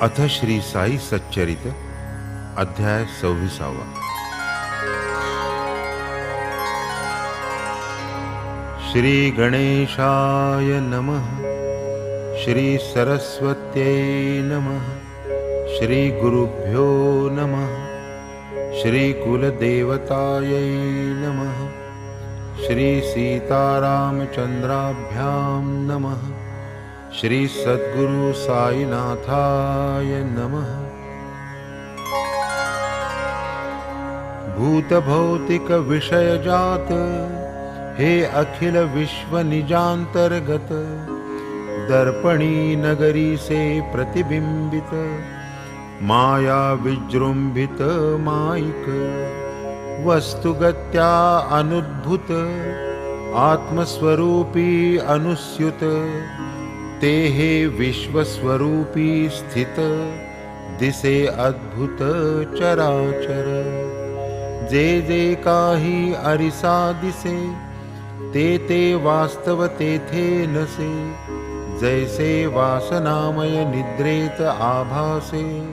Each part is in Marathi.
अथ श्री साई सच्चरित अध्याय 26। श्री गणेशाय नमः। श्री सरस्वत्यै नमः। श्री गुरुभ्यो नमः। श्री कुलदेवतायै नमः। श्री सीतारामचंद्राभ्यां नमः। श्री सद्गुरु साईनाथाय नमः। भूत भौतिक विषय जात, हे अखिल विश्व निजांतर्गत, दर्पणी नगरी से प्रतिबिंबित, माया विजृंभित माइक, वस्तुगत्या अनुद्भुत, आत्मस्वरूपी अनुस्युत, ते हे विश्वस्वरूपी स्थित, दिसे अद्भुत चराचर। जे जे काही अरिसा दिसे, ते ते वास्तव तेथे नसे, जैसे वासनामय निद्रेत आभासे,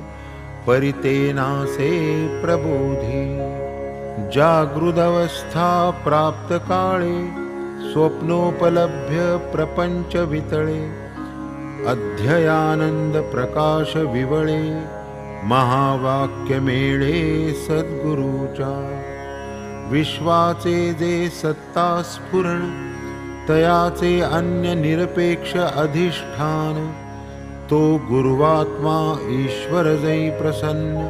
परितेनासे प्रबोधी। जागृदवस्था प्राप्त काळे, स्वप्नोपलभ्य प्रपंच वितळे, अध्ययानंद प्रकाश विवळे, महावाक्य मेळे सद्गुरूचा। विश्वाचे जे सत्ता स्फुरण, तयाचे अन्य निरपेक्ष अधिष्ठान, तो गुरुवात्मा ईश्वर जै प्रसन्न,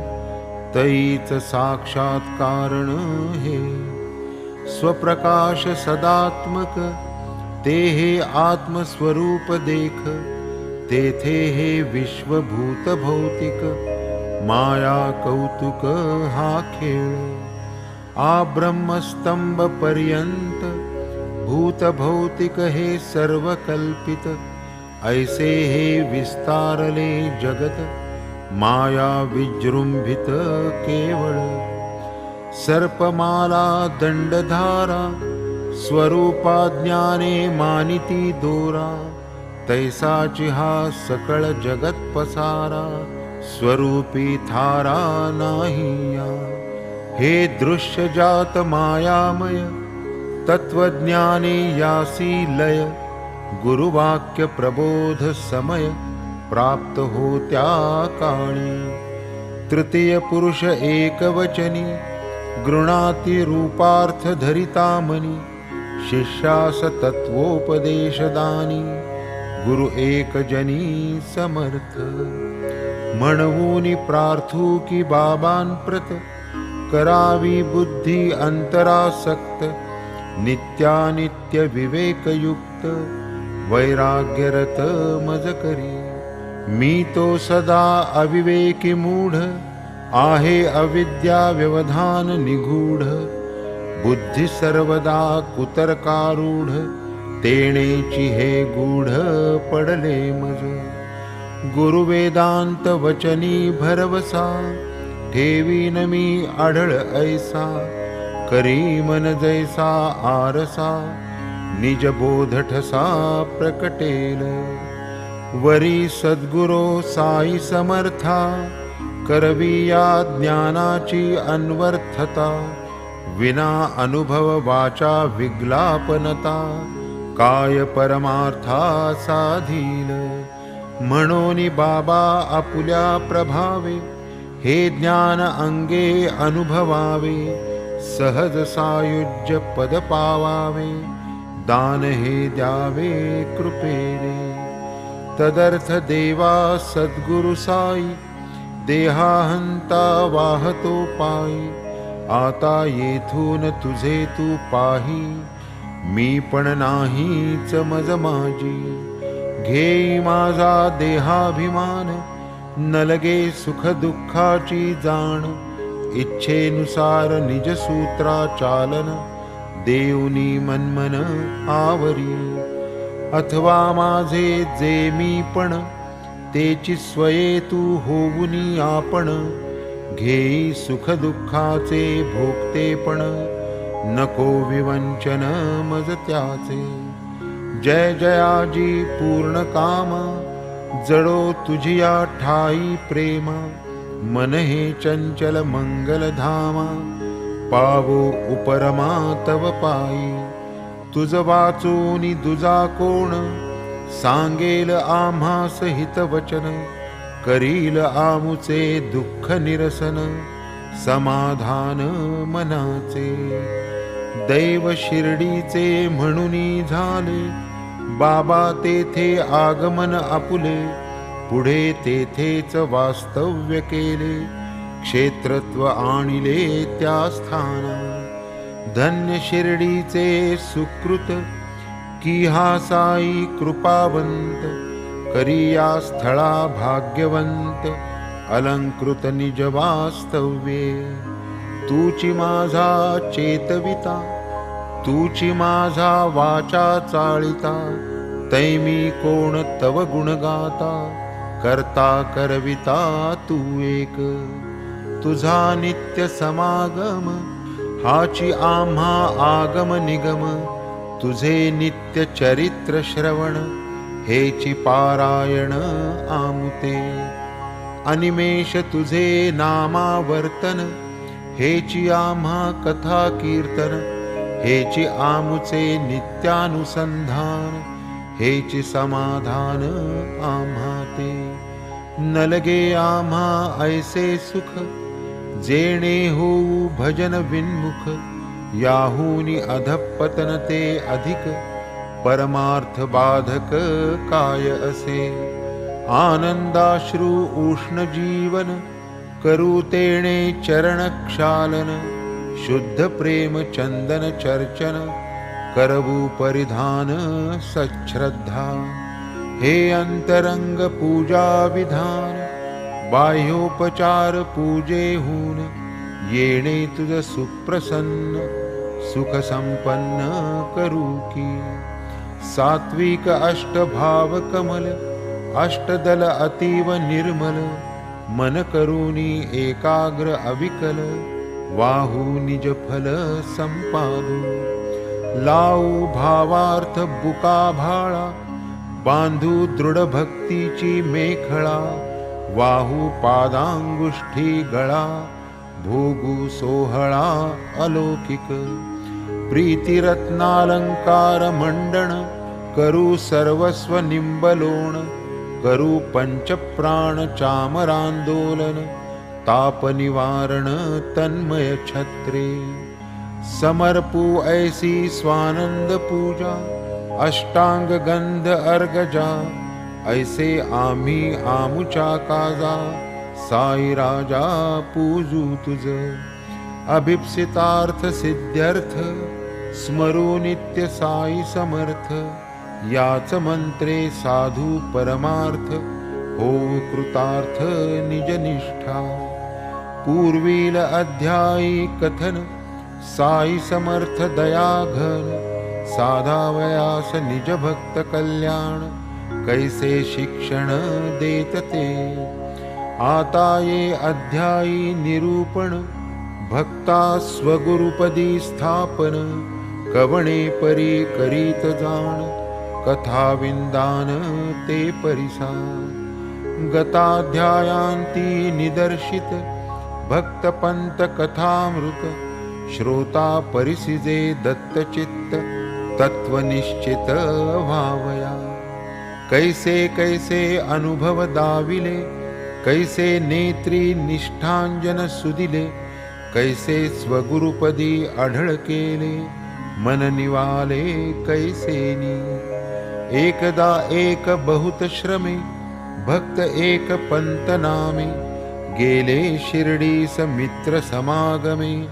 तैच साक्षात कारण हे। स्वप्रकाश सदात्मक, ते हे आत्मस्वरूप देख, तेथे हे विश्वभूत भौतिक, माया कौतुक हा खेळ। आ ब्रह्मस्तंभ पर्यंत, भूत भौतिक हे सर्व कल्पित, ऐसे हे विस्तारले जगत, माया विजृंभित केवळ। सर्पमाला दंडधारा, स्वरूपा ज्ञाने मानिती दोरा, तैसाची हा सकळ जगत पसारा, स्वरूपी थारा नाहिया। हे दृश्य जात मायामय, तत्वज्ञाने यासी लय, गुरुवाक्य प्रबोध समय, प्राप्त होत्या काळी। तृतीय पुरुष एकवचनी, गृणाती रूपार्थ धरिता मनी, शिष्यास तत्वोपदेशदानी, गुरु एक जनी समर्थ। म्हणवूनी प्रार्थू की बाबांप्रत, करावी बुद्धी अंतरासक्त, नित्यानित्य विवेकयुक्त, वैराग्यरत मज करी। मी तो सदा अविवेकी मूढ, आहे अविद्या व्यवधान निगूढ, बुद्धी सर्वदा कुतर्कारूढ, तेणेची हे गूढ पडले मज। गुरु वेदांत वचनी भरवसा, ठेवीन मी आढळ ऐसा, करी मन जैसा आरसा, निज बोध ठसा प्रकटेल। वरी सद्गुरो साई समर्था, करवी या ज्ञानाची अन्वर्थता, विना अनुभव वाचा विग्लापनता, काय परमार्था साधील। म्हणोनी बाबा आपुल्या प्रभावे, हे ज्ञान अंगे अनुभवावे, सहज सायुज्य पद पावावे, दान हे द्यावे कृपेने। तदर्थ देवा सद्गुरु साई, देहाहंता वाहतो पायी, आता येथून तुझे तू पाही, मी पण नाहीच मज माझी। घेई माझा देहाभिमान, न लगे सुख दुःखाची जाण, इच्छेनुसार निज सूत्रा चालन, देऊनी मनमन आवरी। अथवा माझे जे मी पण, तेची स्वये तू होऊनी आपण, घेई सुख दुःखाचे भोगतेपण, नको विवंचन मज त्याचे। जय जयाजी पूर्ण कामा, जडो तुझिया ठाई प्रेमा, मन हे चंचल मंगल धामा, पावो उपरमा तव पायी, तुझ वाचूनी दुजा कोण, सांगेल आम्हास हित वचन, करील आमुचे दुःख निरसन, समाधान मनाचे. दैव शिर्डीचे म्हणूनी झाले, बाबा तेथे आगमन आपुले, पुढे तेथेच वास्तव्य केले, क्षेत्रत्व आणिले त्या स्थाना. धन्य शिर्डीचे सुकृत, की हा साई कृपावंत, करिया स्थळा भाग्यवंत, अलंकृत निज वास्तव्ये. तूची माझा चेतविता, तूची माझा वाचा चाळिता, तैमी कोण तव गुण गाता, करता करविता तू एक. तुझा नित्य समागम, हाची आम्हा आगम निगम, तुझे नित्य चरित्र श्रवण, हेची पारायण आमुते. अनिमेष तुझे नामावर्तन, हेची आम्हा कथा कीर्तन, हेची आमुचे नित्यानुसंधान, हेची समाधान आम्हा ते. न लगे आम्हा ऐसे सुख, जेणे होऊ भजन विन्मुख, याहुनी अधपतन ते अधिक, परमार्थ बाधक काय असे. आनंदाश्रू उष्ण जीवन, करू तेणे चरण क्षालन, शुद्ध प्रेम चंदन चर्चन, करवू परिधान सच्छ्रद्धा. हे अंतरंग पूजा विधान, बाह्योपचार पूजेहून, येणे तुझ सुप्रसन्न, सुख संपन्न करू की. सात्विक अष्टभाव कमल, अष्टदल अतीव निर्मल, मन करूनी एकाग्र अविकल, वाहू निज फल संपादू. लावू भावार्थ बुका भाळा, बांधू दृढ भक्तीची मेखळा, वाहू पादांगुष्ठी गळा, भोगू सोहळा अलौकिक. प्रीतिरत्नालंकार मंडन, करू सर्वस्व निंबलोण, करू पंचप्राण चामरांदोलन, ताप निवारण तन्मय छत्रे. समर्पू ऐसी स्वानंद पूजा, अष्टांग गंध अर्गजा, ऐसे आम्ही आमुचा काजा, साई राजा पूजू तुझ. अभिप्सितार्थ सिद्ध्यर्थ, स्मरू नित्य साई समर्थ, याच मंत्रे साधू परमार्थ, हो कृतार्थ निज निष्ठा. पूर्वील अध्यायी कथन, साई समर्थ दयाघन, साधावयास निज भक्त कल्याण, कैसे शिक्षण देत ते. आता ये अध्यायी निरूपण, भक्ता स्वगुरुपदी स्थापन, कवणे परी करीत जाण, कथा विंदान ते परिसा. गताध्यायांती निदर्शित, भक्तपंत कथामृत, श्रोता परिसिजे दत्तचित्त, तत्वनिश्चित व्हावया. कैसे कैसे अनुभव दाविले, कैसे नेत्री निष्ठांजन सुदिले, कैसे स्वगुरुपदी आढळ केले, मन निवाले कैसेनी. एकदा एक बहुत श्रमे, भक्त एक पंत नामे, गेले शिर्डीस मित्र समागमे,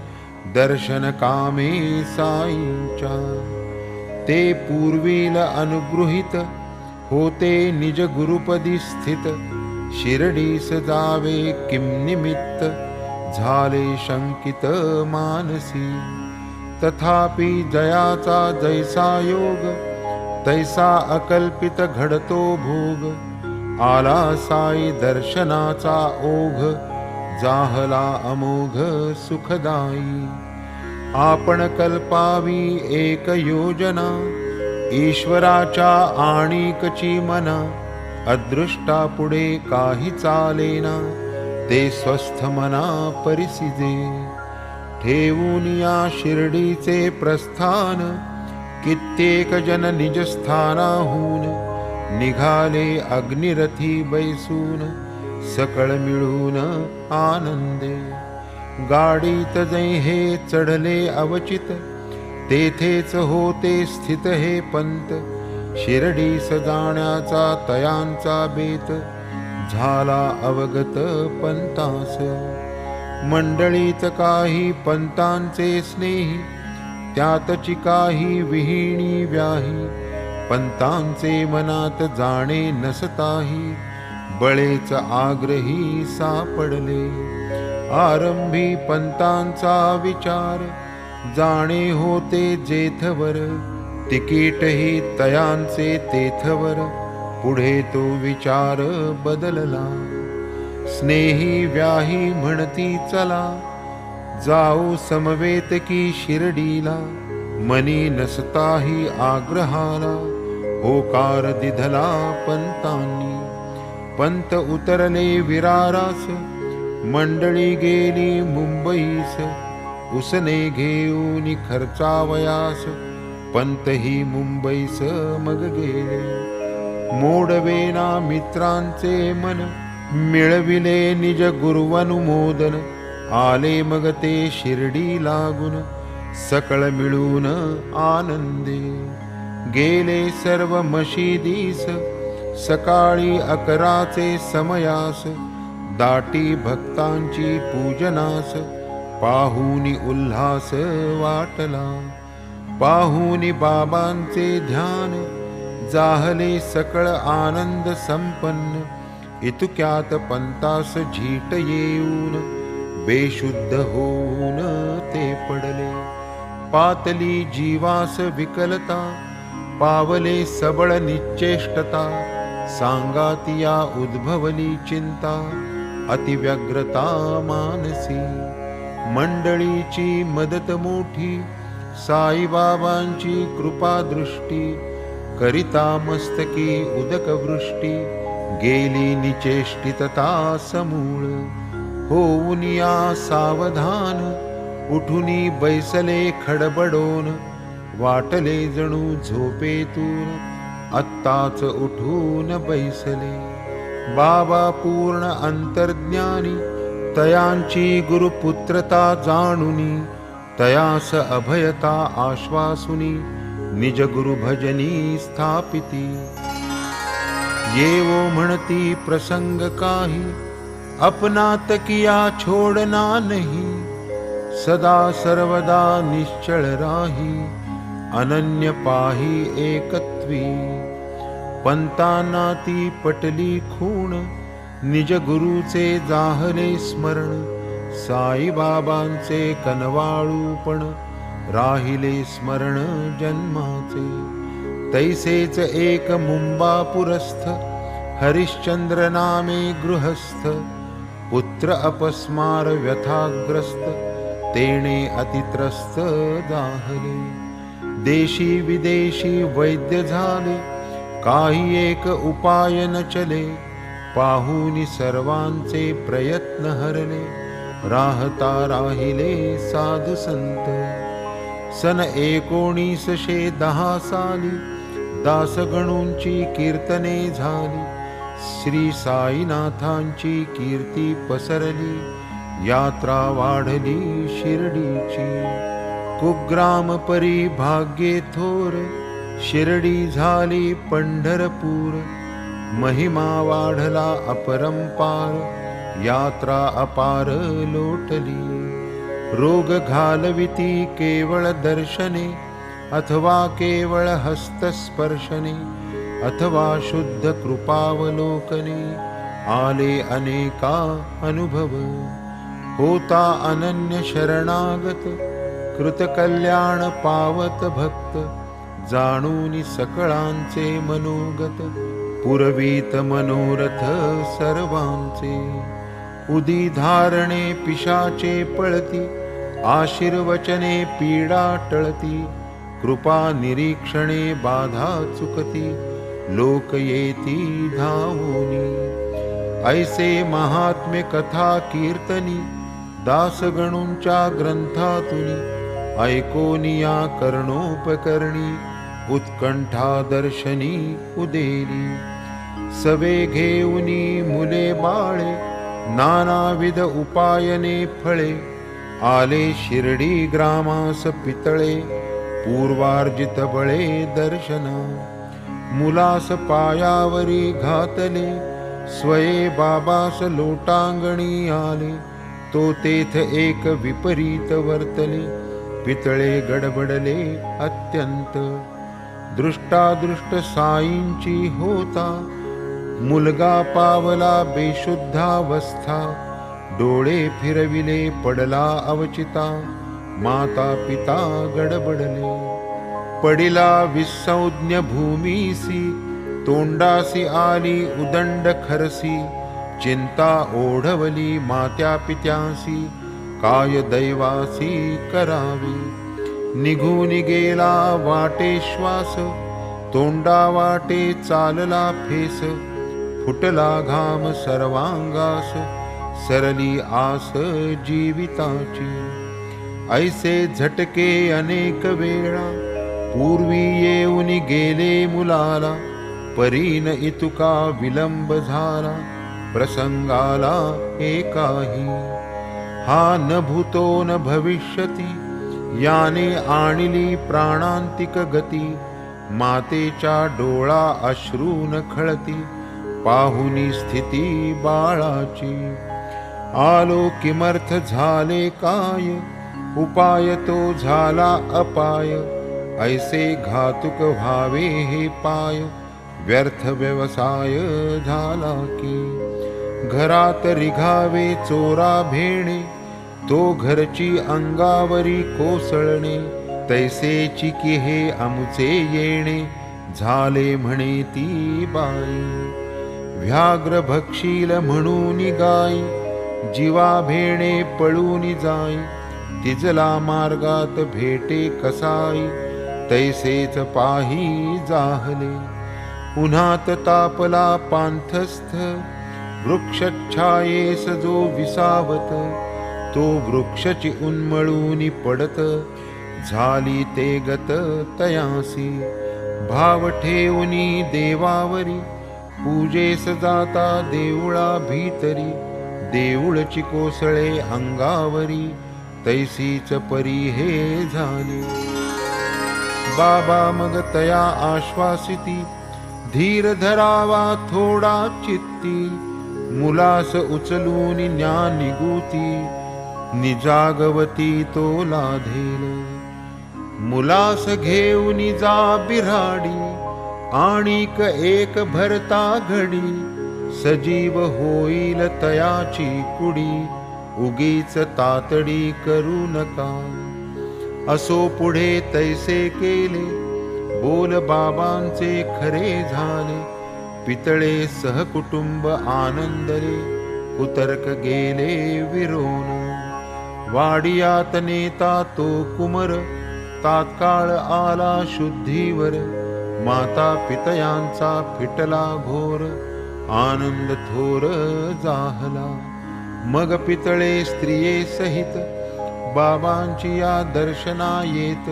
दर्शन कामे साईंच्या. ते पूर्वील अनुगृहीत, होते निज गुरुपदी स्थित, शिर्डीस जावे किम निमित्त, झाले शंकित मानसी. तथापि जयाचा जैसा योग, तैसा अकल्पित घडतो भोग, आला साई दर्शनाचा ओघ, जाहला अमोघ सुखदायी. आपण कल्पावी एक योजना, ईश्वराच्या आणिकची मना, अदृष्टा पुढे काही चालेना, ते स्वस्थ मना परिसिजे. ठेवून या शिर्डीचे प्रस्थान, कित्येक जन निज स्थानाहून. निघाले अग्निरथी बैसून, सकळ मिळून आनंदे. गाडीत जै हे चढले अवचित, तेथेच होते स्थित हे पंत. शिर्डीस जाण्याचा तयांचा बेत, झाला अवगत पंतास. मंडळीत काही पंतांचे स्नेही, त्यातची काही विहिणी व्याही. पंतांचे मनात जाणे नसताही, बळेच आग्रही सापडले. आरंभी पंतांचा विचार, जाणे होते जेथवर. तिकीटही तयांचे तेथवर, पुढे तो विचार बदलला. स्नेही व्याही म्हणती चला, जाऊ समवेत की शिर्डीला. मनी नसताही आग्रहाला, होकार दिधला पंतांनी. पंत उतरले विरारास, मंडळी गेली मुंबईस. उसने घेऊन खर्चावयास, पंतही मुंबईस मग गेले. मोडवेना मित्रांचे मन, मिळविले निज गुरुवनुमोदन. आले मग ते शिर्डी लागून, सकळ मिळून आनंदे. गेले सर्व मशिदीस, सकाळी 11चे समयास. दाटी भक्तांची पूजनास, पाहुनी उल्हास वाटला. पाहुनी बाबांचे ध्यान, जाहले सकळ आनंद संपन्न. इतक्यात पंतास झीट येऊन, बेशुद्ध होऊन ते पडले. पातली जीवास विकलता, पावले सबळ निश्चेष्टता. सांगातिया उद्भवली चिंता, अतिव्यग्रता मानसी. मंडळीची मदत मोठी, साईबाबांची कृपा दृष्टी. करिता मस्तकी उदकवृष्टी, गेली निचेष्टितता समूळ. होऊन या सावधान, उठुनी बैसले खडबडोन. वाटले जणू झोपेतून, आत्ताच उठून बैसले. बाबा पूर्ण अंतर्ज्ञानी, तयांची गुरुपुत्रता जाणुनी. तयास अभयता आश्वासुनी, निज गुरु भजनी स्थापिती. येवो म्हणती प्रसंग काही, अपनात किया छोडना नहीं. सदा सर्वदा निश्चळ राही, अनन्य पाही एकत्वी. पंतांना ती पटली खूण, निज गुरुचे जाहले स्मरण. साईबाबांचे कनवाळूपण, राहिले स्मरण जन्माचे. तैसेच एक मुंबापुरस्थ, हरिश्चंद्र नामे गृहस्थ. पुत्र अपस्मार व्यथाग्रस्त, तेणे अतित्रस्त जाहले. देशी विदेशी वैद्य झाले, काही एक उपाय न चले. पाहुनी सर्वांचे प्रयत्न हरले, राहता राहिले साधु संत. सन 1910 साली, दासगणूंची कीर्तने झाली. श्री साईनाथांची कीर्ती पसरली, यात्रा वाढली शिर्डीची. कुग्राम परी भाग्ये थोर, शिर्डी झाली पंढरपूर. महिमा वाढला अपरंपार, यात्रा अपार लोटली. रोग घालविती केवळ दर्शने, अथवा केवळ हस्तस्पर्शने. अथवा शुद्ध कृपावलोकने, आले अनेका अनुभव. होता अनन्य शरणागत, कृतकल्याण पावत भक्त. जाणूनी सकळांचे मनोगत, पुरवीत मनोरथ सर्वांचे. उदी धारणे पिशाचे पळती, आशीर्वचने पीडा टळती. कृपा निरीक्षणे बाधा चुकती, लोक येती धावोनी. ऐसे महात्म्य कथा कीर्तनी दासगणूंच्या ग्रंथातुनी. ऐकोनिया कर्णोपकरणी उत्कंठा दर्शनी उदेली. सवे घेऊनी मुले बाळे नानाविध उपायने फळे. आले शिर्डी ग्रामास पितळे पूर्वार्जित बळे दर्शना. मुलास पायावरी घातले स्वये बाबास लोटांगणी आले. तो तेथ एक विपरीत वर्तले पितळे गडबडले अत्यंत. दृष्टादृष्ट साईंची होता मुलगा पावला बेशुद्धावस्था. डोळे फिरविले पडला अवचिता माता पिता गडबडले. पडिला विसंज्ञ भूमीसी तोंडासी आली उदंड खरसी. चिंता ओढवली मात्या पित्यांसी काय दैवासी करावी. निघून गेला वाटे श्वास तोंडा वाटे चालला फेस. फुटला घाम सर्वांगास सरली आस जीविताची. ऐसे झटके अनेक वेळा पूर्वी येऊन गेले मुलाला. परीन इतुका विलंब झाला प्रसंगाला एकाही. हा न भूतो न भविष्यती याने आणली प्राणांतिक गती. मातेच्या डोळा अश्रून खळती पाहुनी स्थिती बाळाची. आलो किमर्थ झाले काय उपाय तो झाला अपाय. ऐसे घातुक व्हावे हे पाय व्यर्थ व्यवसाय झाला की. घरात रिघावे चोरा भेणे तो घरची अंगावरी कोसळणे. तैसेची की हे आमुचे येणे झाले म्हणे ती बाई. व्याघ्र भक्षील म्हणून गाई जीवा भेणे पळून जाई. तिजला मार्गात भेटे कसाई तैसेच पाही जाहले. उन्हात तापला पांथस्थ वृक्षछायेस जो विसावत. तो वृक्षची उन्मळूनी पडत झाली ते गत तयासी. भाव ठेवनी देवावरी पूजेस जाता देऊळा भीतरी. देऊळची कोसळे अंगावरी तैसीच परी हे झाले. बाबा मग तया आश्वासिती धीर धरावा थोडा चित्ती. मुलास उचलून न्या निगुती निजागवती तो लाधेल. मुलास घेऊन जा बिराडी आणिक एक भरता घडी. सजीव होईल तयाची कुडी उगीच तातडी करू नका. असो पुढे तैसे केले बोल बाबांचे खरे झाले. पितळे सहकुटुंब आनंदले उतरक गेले विरोन. वाडियात नेता तो कुमर तात्काळ आला शुद्धीवर. माता पितयांचा फिटला घोर आनंद थोर जाहला. मग पितळे स्त्रिये सहित बाबांची या दर्शना येत.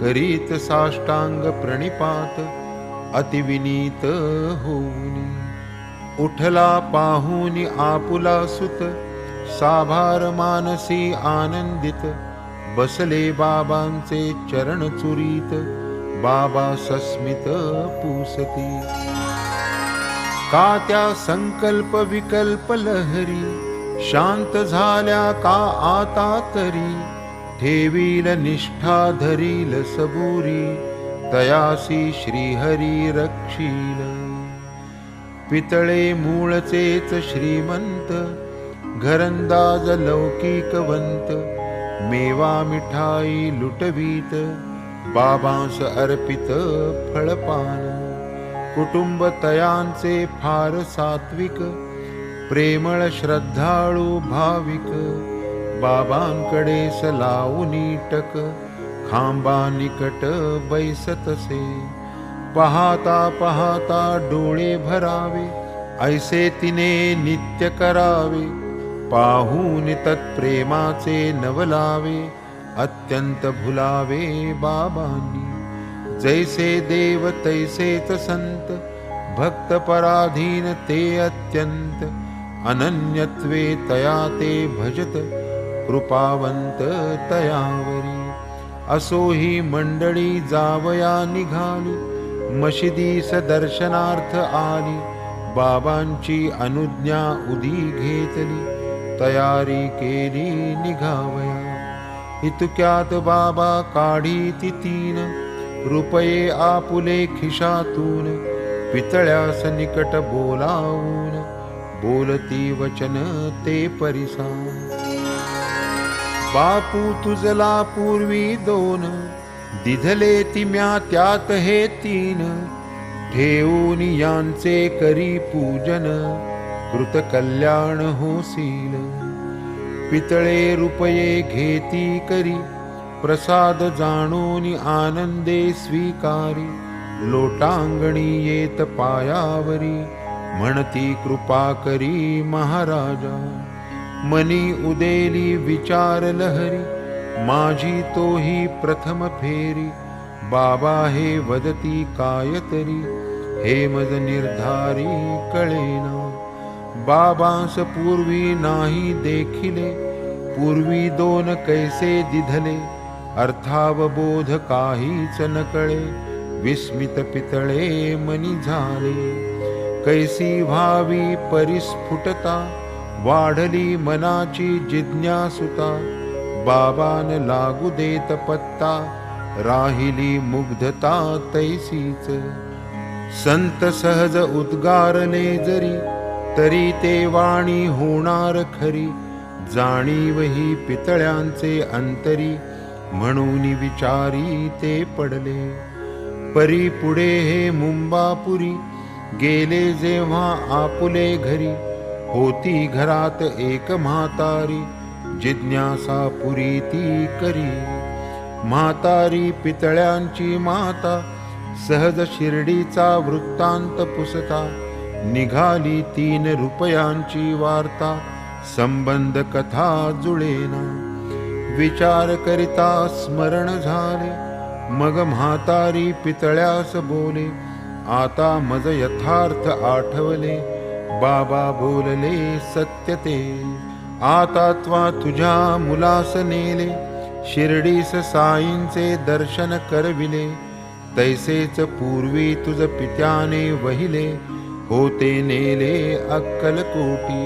करीत साष्टांग प्रणिपात अतिविनीत होऊनी. उठला पाहुनी आपुला सुत साभार मानसी आनंदित. बसले बाबांचे चरण चुरीत बाबा सस्मित पुसती. का त्या संकल्प विकल्प लहरी शांत झाल्या का आता तरी. ठेवील निष्ठा धरील सबुरी तयासी श्रीहरी रक्षील. पितळे मूळचेच श्रीमंत घरंदाज लौकिकवंत. मेवा मिठाई लुटवीत बाबांस अर्पित फळपान. कुटुंब तयांचे फार सात्विक प्रेमळ श्रद्धाळू भाविक. बाबांकडे सलावूनी टक खांबा निकट बैसतसे. पाहता पाहता डोळे भरावे, ऐसे तिने नित्य करावे. पाहून तत्प्रेमाचे नवलावे, अत्यंत भुलावे बाबांनी. जैसे देव तैसेच संत, भक्त पराधीन ते अत्यंत. अनन्यत्वे तया ते भजत, कृपावंत तयावरी. असो ही मंडळी जावया निघाली, मशिदीस दर्शनार्थ आली. बाबांची अनुज्ञा उदी घेतली, तयारी केली निघावया. इतक्यात बाबा काढीती 3 रुपये आपुले खिशातून. पितळ्यास निकट बोलावून, बोलती वचन ते परिसा. बापू तुझला पूर्वी 2, दिधले तिम्या त्यात हे 3. ठेवून यांचे करी पूजन, कृतकल्याण होसील. पितळे रुपये घेती करी, प्रसाद जाणून आनंदे स्वीकारी. लोटांगणी येत पायावरी, म्हणती कृपा करी महाराजा. मनी उदेली विचार लहरी, माझी तोही प्रथम फेरी. बाबा हे वदती कायतरी, हे मज निर्धारी कळेना. बाबांस पूर्वी नाही देखिले, पूर्वी 2 कैसे दिधले. अर्थावबोध काहीच न कळे, विस्मित पितळे मनी झाले. कैसी व्हावी परिस्फुटता, वाढली मनाची जिज्ञासुता. बाबान लागू देत पत्ता, राहिली मुग्धता तैसीच. संत सहज उद्गारले जरी, तरी ते वाणी होणार खरी. जाणीव ही पितळ्यांचे अंतरी, म्हणून विचारी ते पडले. परी पुढे हे मुंबापुरी, गेले जेव्हा आपुले घरी. होती घरात एक म्हातारी, जिज्ञासा पुरी ती करी. म्हातारी पितळ्यांची माता, सहज शिर्डीचा वृत्तांत पुसता. निघाली 3 रुपयांची वार्ता, संबंध कथा जुळेना. विचार करिता स्मरण झाले, मग म्हातारी पितळ्यास बोले. आता मज यथार्थ आठवले, बाबा बोलले सत्य ते. आता त्वा तुझ्या मुलास नेले, शिर्डीस साईंचे दर्शन करविले. तैसेच पूर्वी तुझ पित्याने वहिले, होते नेले अक्कलकोटी.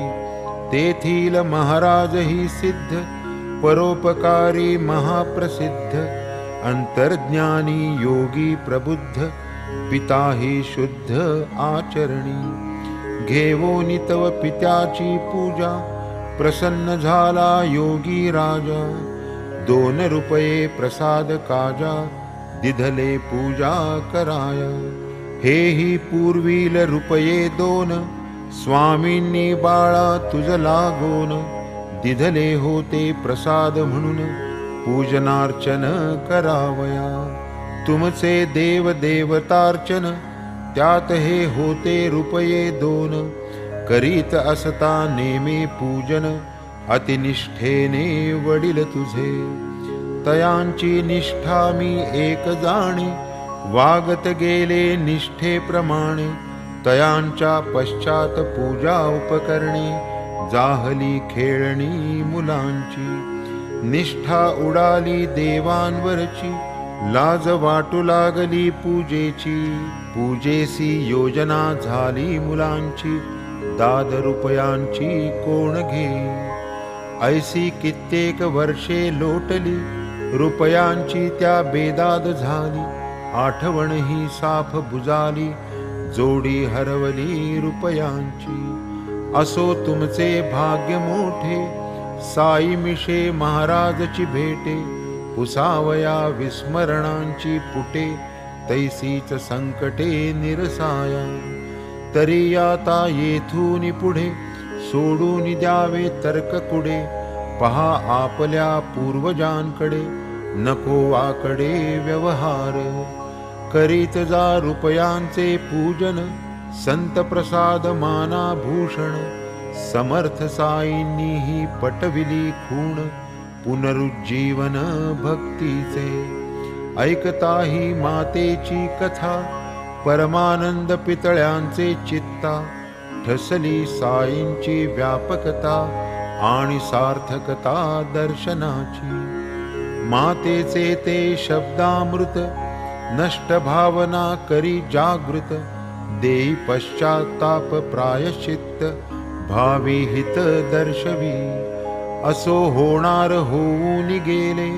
तेथील महाराज ही सिद्ध, परोपकारी महाप्रसिद्ध. अंतर्ज्ञानी योगी प्रबुद्ध, पिता ही शुद्ध आचरणी. घेवोनी तव पित्याची पूजा, प्रसन्न झाला योगी राजा. 2 रुपये प्रसाद काजा, दिधले पूजा कराया. हेही पूर्वील रुपये 2, स्वामींनी बाळा तुझ लागोन. दिधले होते प्रसाद म्हणून, पूजनार्चन करावया. तुमचे देव देवतार्चन, त्यात हे होते रुपये 2. करीत असता नेमे पूजन, अतिनिष्ठेने वडील तुझे. तयांची निष्ठा मी एक जाणी, वागत गेले निष्ठेप्रमाणे. तयांच्या पश्चात पूजा उपकरणे, जाहली खेळणी मुलांची. निष्ठा उडाली देवांवरची, लाज वाटू लागली पूजेची. पूजेसी योजना झाली मुलांची, दाद रुपयांची कोण घे. ऐसी कित्येक वर्षे लोटली, रुपयांची त्या बेदाद झाली. आठवण ही साफ बुजाली, जोडी हरवली रुपयांची. असो तुमचे भाग्य मोठे, साई मिशे महाराजची भेटे. पुसावया विस्मरणांची पुटे, तैसीच संकटे निरसाया. तरी आता येथून पुढे, सोडून द्यावे तर्क कुडे. पहा आपल्या पूर्वजांकडे, नको वाकडे व्यवहार. करीत जा रुपयांचे पूजन, संत प्रसाद माना भूषण. समर्थ साईंनीही पटविली खूण, पुनरुज्जीवन भक्तीचे. ऐकताही मातेची कथा, परमानंद पितळ्यांचे चित्ता. ठसली साईंची व्यापकता आणि सार्थकता दर्शनाची. मातेचे ते शब्दामृत, नष्ट भावना करी जागृत. देई पश्चाताप प्रायश्चित्त, भावी हित दर्शवी. असो होणार होऊन गेले,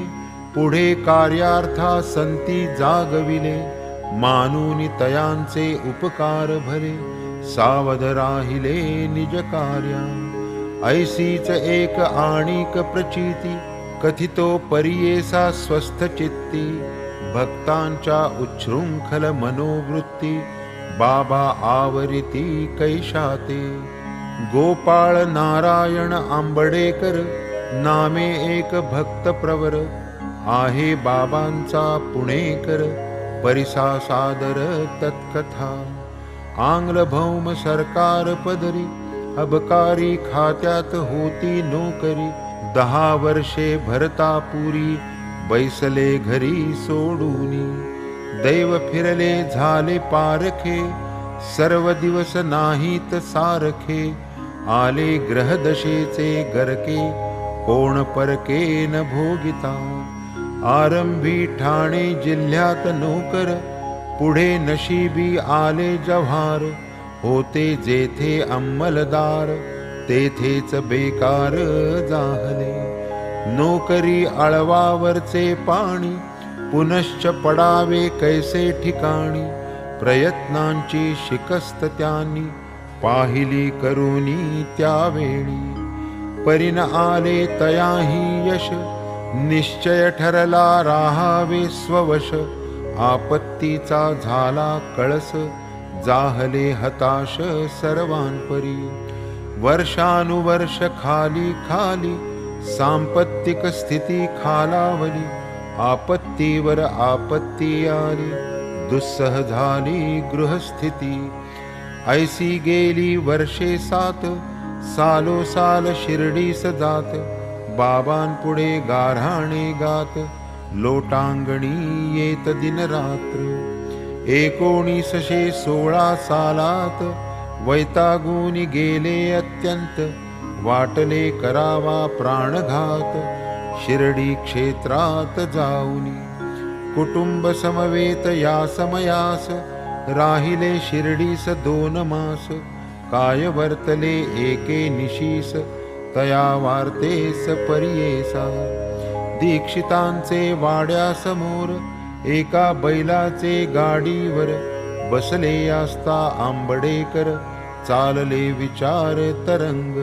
पुढे कार्यार्था संती जागविले. मानून तयांचे उपकार भले, सावध राहिले निज कार्या. ऐसीच एक आणिक प्रचिती, कथितो परियेसा स्वस्थ चित्ती. भक्तांच्या उच्छृंखल मनोवृत्ती, बाबा आवरिती कैशाते. गोपाळ नारायण आंबडेकर, नामे एक भक्त प्रवर. आहे बाबांचा पुणेकर, परिसा सादर तत्कथा. आंग्ल भौम सरकार पदरी, अबकारी खात्यात होती नोकरी. 10 वर्षे भरता पुरी, बैसले घरी सोडूनी. दैव फिरले झाले पारखे, सर्व दिवस नाहीत सारखे. आले ग्रहदशेचे गरके, कोण परके न भोगिता. आरंभी ठाणे जिल्ह्यात नोकर, पुढे नशिबी आले जव्हार. होते जेथे अंमलदार, तेथेच बेकार जाहले. नोकरी आळवावरचे पाणी, पुनश्च पडावे कैसे ठिकाणी. प्रयत्नांची शिकस्त त्यांनी, पाहिली करुनी त्यावेळी. परिण आले तयाही यश, निश्चय ठरला राहावे स्ववश. आपत्तीचा झाला कळस, जाहले हताश सर्वांपरी. वर्षानुवर्ष खाली खाली, सांपत्तिक स्थिती खालावली. आपत्तीवर आपत्ती आली, दुस्सह झाली गृहस्थिती. ऐसी गेली वर्षे 7, सालोसाल शिर्डीस जात. बाबांपुढे गाऱ्हाणे गात, लोटांगणी येत दिनरात्र. 1916 सालात, वैतागून गेले अत्यंत. वाटले करावा प्राणघात, शिर्डी क्षेत्रात जाऊनी. कुटुंब समवेत या समयास, राहिले शिर्डीस 2 मास. काय वर्तले एके निशीस, तया वार्तेस परियेसा. दीक्षितांचे वाड्यासमोर, एका बैलाचे गाडीवर. बसले असता आंबडेकर, चालले विचार तरंग.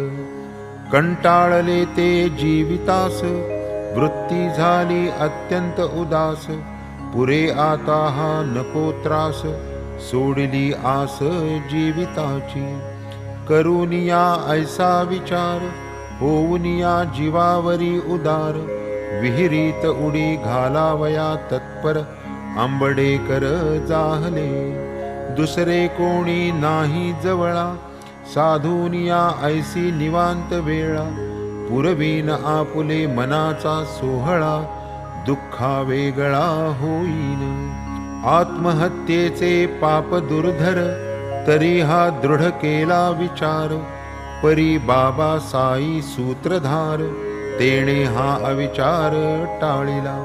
कंटाळले ते जीवितास, वृत्ती झाली अत्यंत उदास. पुरे आता हा नको त्रास, सोडली आस जीविताची. करूनिया ऐसा विचार, होऊनिया जीवावरी उदार. विहिरीत उडी घालावया तत्पर, आंबडेकर जाहले. दुसरे कोणी नाही जवळा, साधूनिया ऐसी निवांत वेळा. पुरवीन आपुले मनाचा सोहळा, दुःखा वेगळा होईन. आत्महत्येचे पाप दुर्धर, तरी हा दृढ केला विचार. परी बाबा साई सूत्रधार, तेणे हा अविचार टाळिला.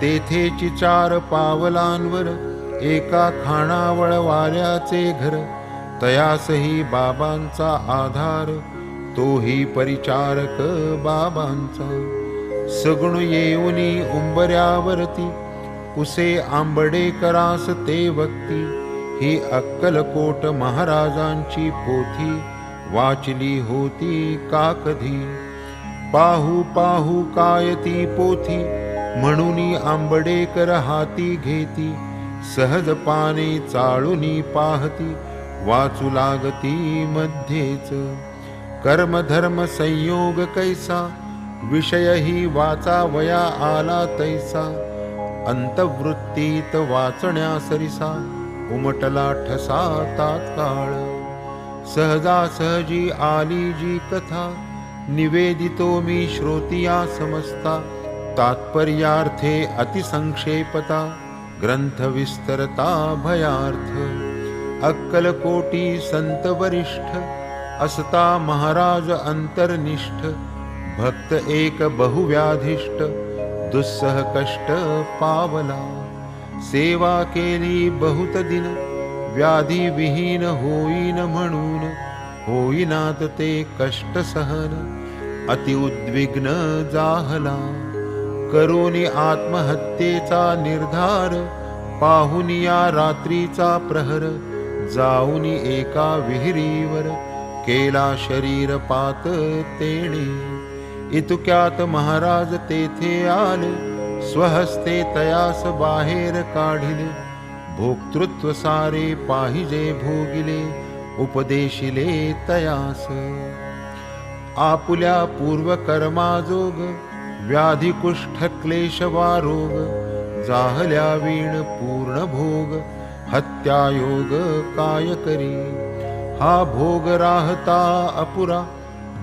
तेथेची 4 पावलांवर, एका खाणावळ वाल्याचे घर. तयासही बाबांचा आधार, तोही परिचारक बाबांचा. सगुण येऊनी उंबऱ्यावरती, पुसे आंबडेकरास ते वक्ती. ही अक्कलकोट महाराजांची पोथी, वाचली होती का कधी. पाहू पाहू काय ती पोथी, म्हणून आंबडेकर हाती घेती. सहज पाने चाळूनी पाहती, वाचू लागती मध्येच. कर्मधर्म संयोग कैसा, विषयही वाचावया आला तैसा. अंतवृत्तीत वाचण्या सरिसा उमटला ठसा तात्काळ. सहजासहजी आली जी कथा निवेदितो मी श्रोतिया समजता. तात्पर्यार्थे अतिसंक्षेपता ग्रंथ विस्तरता भयार्थ. अक्कलकोटी संत वरिष्ठ असता महाराज अंतर्निष्ठ. भक्त एक बहुव्याधिष्ट दुस्सह कष्ट पावला. सेवा केली बहुत दिन व्याधी विहीन होईन म्हणून. होईनात ते कष्ट सहन अति उद्विग्न जाहला. करोनी आत्महत्येचा निर्धार पाहुनी या रात्रीचा प्रहर. जाऊनी एका विहिरीवर केला शरीर पात तेणे. इतक्यात महाराज तेथे आले स्वहस्ते तयास बाहेर काढिले. भोक्तृत्व सारे पाहिजे भोगिले उपदेशिले तयास. आपुल्या पूर्वकर्माजोग व्याधी कुष्ठ क्लेश वा रोग. जाहल्या वीण पूर्ण भोग हत्यायोग काय करी. हा भोग राहता अपुरा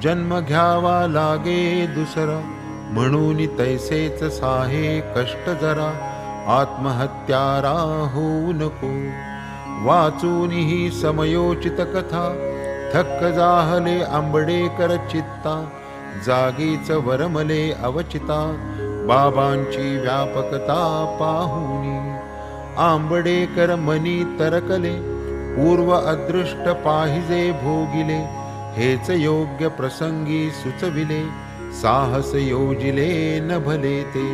जन्म घ्यावा लागे दुसरा. म्हणून तैसेच साहे कष्ट जरा आत्महत्यारा होऊ नको. वाचून ही समयोचित कथा थक्क जाहले आंबडेकर चित्ता. जागीच वरमले अवचिता बाबांची व्यापकता पाहुनी. आंबडेकर मनी तरकले पूर्व अदृष्ट पाहिजे भोगिले. हेच योग्य प्रसंगी सुचविले साहस योजिले न भले ते.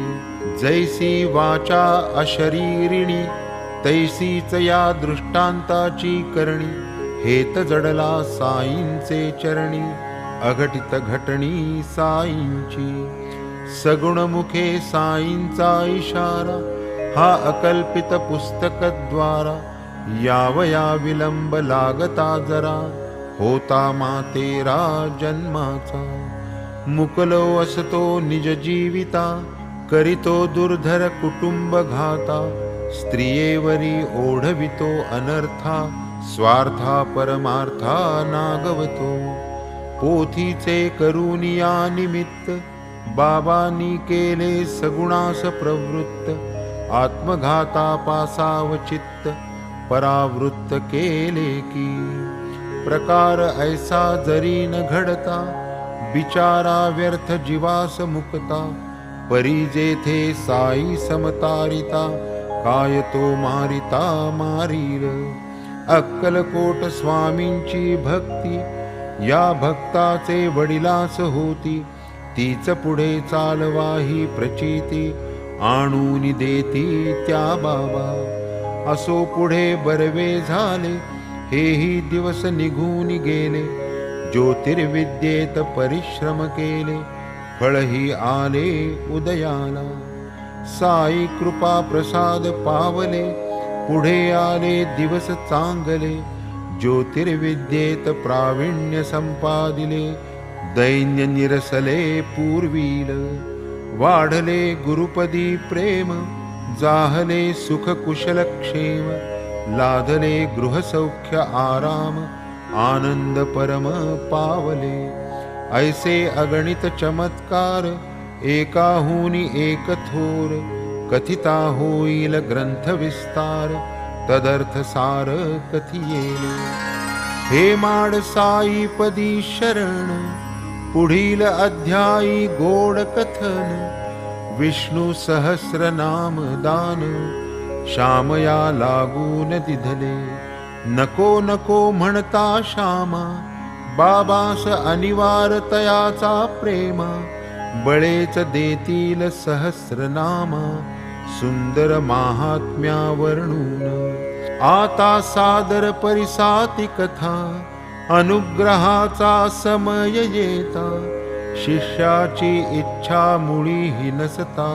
जैसी वाचा अशरीरिणी तैसीच या दृष्टांताची करणी. हेत जडला साईंचे चरणी अघटित घटणी साईंची. सगुण मुखे साईंचा इशारा हा अकल्पित पुस्तकद्वारा. यावया विलंब लागता जरा होता मातेरा जन्माचा. मुकलो असतो निज जीविता करितो दुर्धर कुटुंब घाता. स्त्रियेवरी ओढवितो अनर्था स्वार्था परमार्था नागवतो. पोथीचे करुनिया निमित्त बाबांनी केले सगुणास प्रवृत्त. आत्मघाता पासाव चित्त परावृत्त केले की. प्रकार ऐसा जरी न घडता बिचारा व्यर्थ जीवास मुक्ता. परी जेथे साई समतारिता काय तो मारिता मारील. अक्कलकोट स्वामींची भक्ती या भक्ताचे वडिलास होती. तीच पुढे चालवाही प्रचिती आणून देती त्या बाबा. असो पुढे बरवे झाले हेही दिवस निघून गेले. ज्योतिर्विद्येत परिश्रम केले फळही आले उदयाला. साई कृपा प्रसाद पावले पुढे आले दिवस चांगले. ज्योतिर्विद्येत प्रावीण्य संपादिले दैन्य निरसले पूर्वील. वाढले गुरुपदी प्रेम जाहले सुख कुशल क्षेम. लाधले गृहसौख्य आराम आनंद परम पावले. ऐसे अगणित चमत्कार एकाहूनी एक थोर. कथिता होईल ग्रंथ विस्तार तदर्थ सार कथियेले. हे माड साई पदी शरण पुढील अध्यायी गोड कथन. विष्णू सहस्र नाम दान श्यामया लागून दिधले. नको नको म्हणता श्यामा बाबास अनिवार तयाचा प्रेमा. बळेच देतील सहस्रनामा सुंदर महात्म्या वर्णून. आता सादर परिसाती कथा अनुग्रहाचा समय येता. शिष्याची इच्छा मुळी ही नसता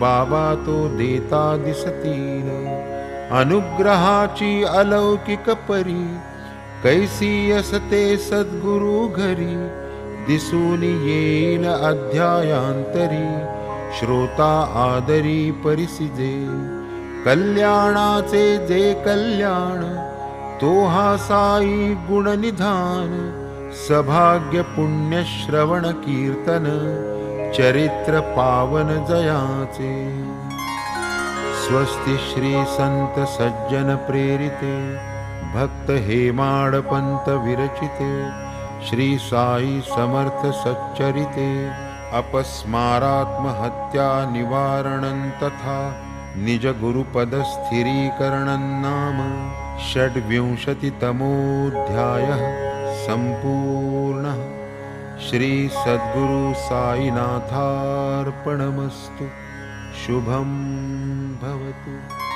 बाबा तो देता दिसतील. अनुग्रहाची अलौकिक परी कैसी असते सद्गुरु घरी. दिसून येईल अध्यायांतरी श्रोता आदरी परिसिजे, कल्याणाचे जे कल्याण तो हा साई गुणनिधान, सभाग्य पुण्य श्रवण कीर्तन चरित्र पावन जयाचे। स्वस्ति श्री संत सज्जन प्रेरिते, भक्त हेमाड पंत विरचिते, श्री साई समर्थ सच्चरिते, अपस्मारात्म हत्या निवारणं तथा निज गुरुपद स्थिरीकरणं नाम षड्विंशतितमोऽध्यायः सम्पूर्णः। श्री सद्गुरु साईनाथार्पणमस्तु। शुभं भवतु।